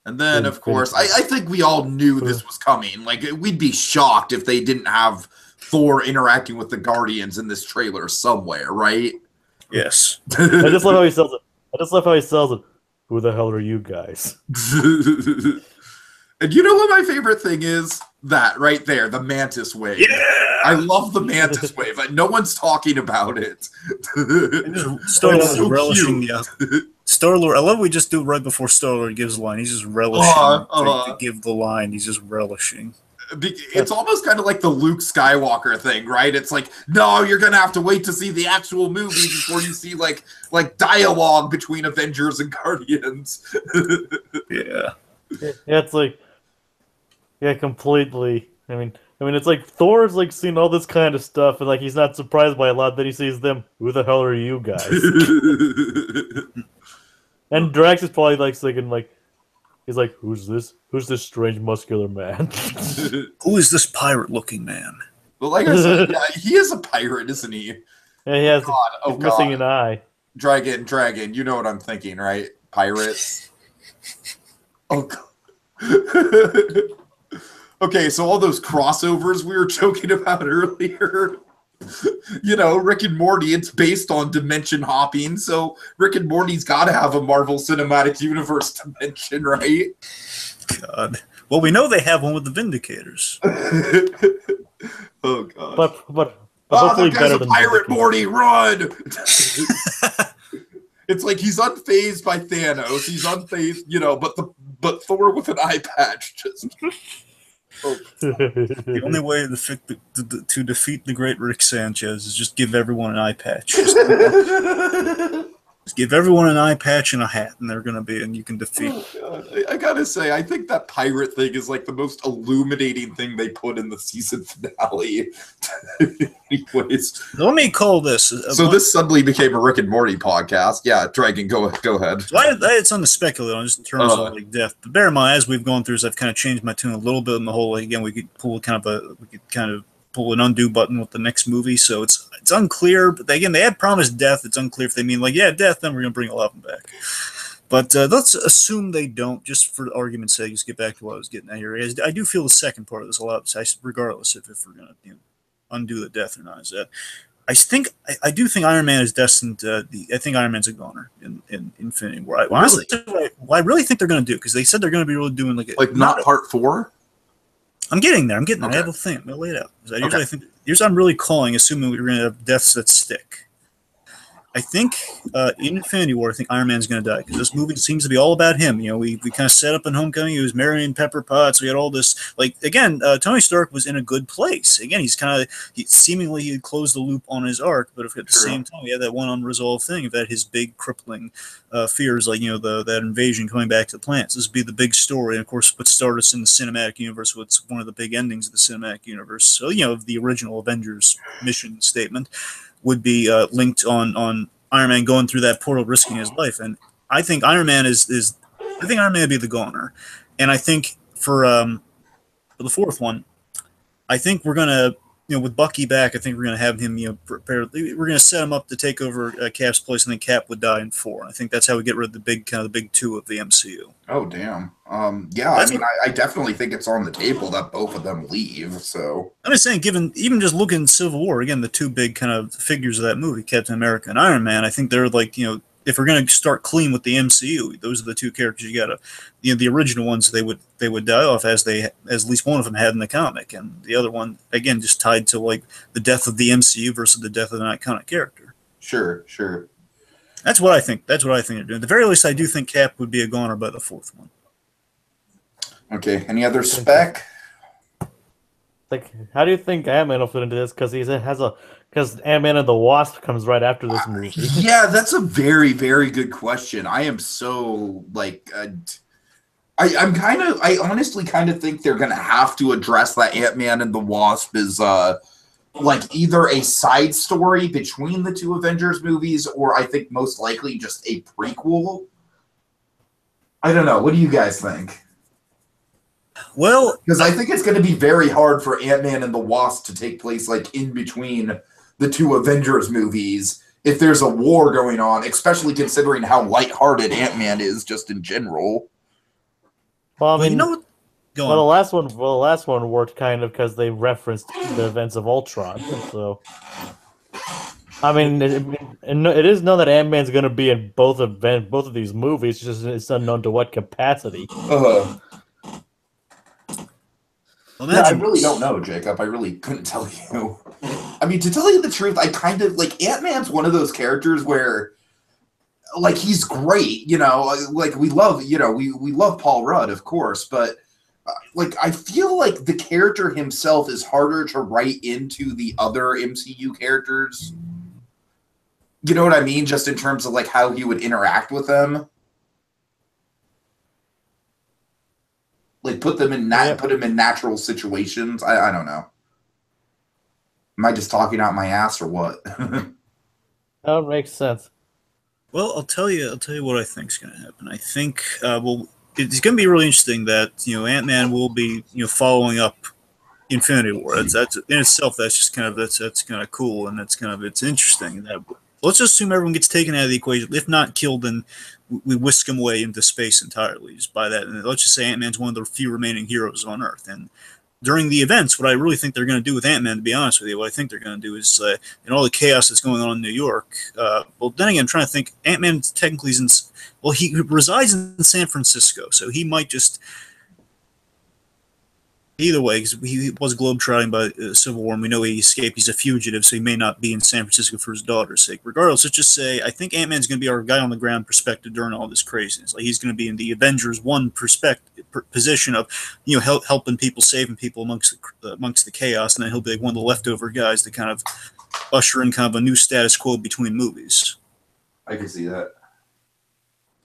And then, of course, I think we all knew this was coming. Like, we'd be shocked if they didn't have Thor interacting with the Guardians in this trailer somewhere, right? Yes. I just love how he sells it. Who the hell are you guys? And you know what my favorite thing is? That right there, the Mantis wave. Yeah! I love the Mantis wave. No one's talking about it. Star-Lord relishing Star-Lord. I love what we just do right before Star-Lord gives the line. He's just relishing to give the line. He's just relishing. It's almost kind of like the Luke Skywalker thing, right? It's like, no, you're gonna have to wait to see the actual movie before you see like dialogue between Avengers and Guardians. Yeah, it's like, completely. I mean, it's like Thor's like seen all this kind of stuff, and like he's not surprised by a lot. Then he sees them. Who the hell are you guys? And Drax is probably like thinking like. He's like, who's this? Who's this strange muscular man? Who is this pirate-looking man? Well, like I said, he is a pirate, isn't he? Yeah, he has. He's missing an eye. Dragon. You know what I'm thinking, right? Pirates. Oh God. Okay, so all those crossovers we were joking about earlier. Rick and Morty, it's based on dimension hopping, so Rick and Morty's got to have a Marvel Cinematic Universe dimension, right? God. Well, we know they have one with the Vindicators. Oh, God. But hopefully that guy's better a than pirate, Morty, run! It's like he's unfazed by Thanos. He's unfazed, but Thor with an eye patch just... The only way to defeat the great Rick Sanchez is just give everyone an eye patch. Just give everyone an eye patch and a hat, and you can defeat. I gotta say, I think that pirate thing is like the most illuminating thing they put in the season finale. Anyways, let me call this. So this suddenly became a Rick and Morty podcast. Yeah, Dragon, go ahead. So it's on the speculate on just in terms of like death. But bear in mind, as we've gone through, I've kind of changed my tune a little bit in the whole. Again, we could pull pull an undo button with the next movie, so it's unclear. But again, they had promised death. It's unclear if they mean like death, then we're gonna bring 11 back. But let's assume they don't, just for argument's sake. Just get back to what I was getting at here. I do feel the second part of this a lot, regardless if we're gonna undo the death or not. Is that I do think Iron Man is destined. I think Iron Man's a goner in Infinity War. I really think they're going to do because they said they're going to be really doing like not part 4. I'm getting there. Okay. I have a thing. I'm going to lay it out. Here's what I'm really calling, assuming we're going to have deaths that stick. I think in Infinity War, I think Iron Man's going to die because this movie seems to be all about him. You know, we kind of set up in Homecoming. He was marrying Pepper Potts. We had all this. Like again, Tony Stark was in a good place. Again, he's kind of seemingly he had closed the loop on his arc, but at the same time, he had that one unresolved thing of that his big crippling fears, like that invasion coming back to the planets. This would be the big story, and of course, what started us in the cinematic universe. What's one of the big endings of the cinematic universe? So the original Avengers mission statement would be linked on Iron Man going through that portal, risking his life. And I think Iron Man I think Iron Man would be the goner. And I think for the fourth one, I think we're gonna with Bucky back, I think we're gonna have him prepare. We're gonna set him up to take over Cap's place, and then Cap would die in 4. I think that's how we get rid of the big 2 of the MCU. Oh damn. Yeah, I definitely think it's on the table that both of them leave. So I'm just saying, given even just looking at Civil War again, the 2 big kind of figures of that movie, Captain America and Iron Man, I think they're like if we're going to start clean with the MCU, those are the 2 characters you got to, the original ones they would die off as at least one of them had in the comic, and the other one again just tied to like the death of the MCU versus the death of an iconic character. Sure. That's what I think. That's what I think they're doing. At the very least, I do think Cap would be a goner by the 4th one. Okay. Any other spec? Like, how do you think Ant-Man will fit into this? Because Ant-Man and the Wasp comes right after this movie. Yeah, that's a very, very good question. I am so like, I honestly kind of think they're gonna have to address that Ant-Man and the Wasp is like either a side story between the 2 Avengers movies, or I think most likely just a prequel. I don't know. What do you guys think? Well, because I think it's going to be very hard for Ant-Man and the Wasp to take place like in between the 2 Avengers movies if there's a war going on, especially considering how lighthearted Ant-Man is just in general. Well, I mean, the last one worked kind of because they referenced the events of Ultron. So, I mean, it is known that Ant-Man's going to be in both of these movies. It's unknown to what capacity. Yeah, I really don't know, Jacob. I really couldn't tell you. I mean, to tell you the truth, I kind of like Ant-Man's one of those characters where, like, he's great, like we love, we love Paul Rudd, of course, but like I feel like the character himself is harder to write into the other MCU characters. You know what I mean? Just in terms of like how he would interact with them. Like put him in natural situations. I don't know. Am I just talking out my ass or what? That makes sense. Well, I'll tell you what I think is going to happen. I think it's going to be really interesting that Ant-Man will be following up Infinity War. That's in itself. That's just kind of that's kind of cool, and it's interesting. Let's just assume everyone gets taken out of the equation. If not killed, then we whisk him away into space entirely just by that. And let's just say Ant-Man's one of the few remaining heroes on Earth. And during the events, what I really think they're going to do with Ant-Man, to be honest with you, what I think they're going to do is, in all the chaos that's going on in New York, well, then again, I'm trying to think, Ant-Man technically is he resides in San Francisco, so he might just... Either way, because he was globetrotting by Civil War, and we know he escaped. He's a fugitive, so he may not be in San Francisco for his daughter's sake. Regardless, let's just say I think Ant-Man's going to be our guy on the ground perspective during all this craziness. Like he's going to be in the Avengers 1 position of helping people, saving people amongst the chaos, and then he'll be like one of the leftover guys to kind of usher in kind of a new status quo between movies. I can see that.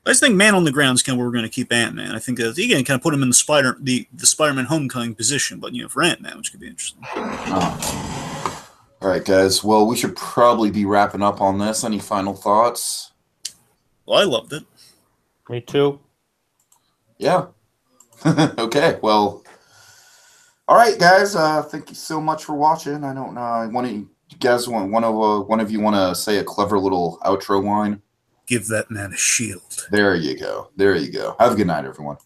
I just think man on the ground is kind of where we're going to keep Ant-Man. I think again, kind of put him in the Spider-Man Homecoming position, but for Ant-Man, which could be interesting. All right, guys. Well, we should probably be wrapping up on this. Any final thoughts? Well, I loved it. Me too. Yeah. Okay. Well. All right, guys. Thank you so much for watching. I don't know. One of you want to say a clever little outro line? Give that man a shield. There you go. There you go. Have a good night, everyone.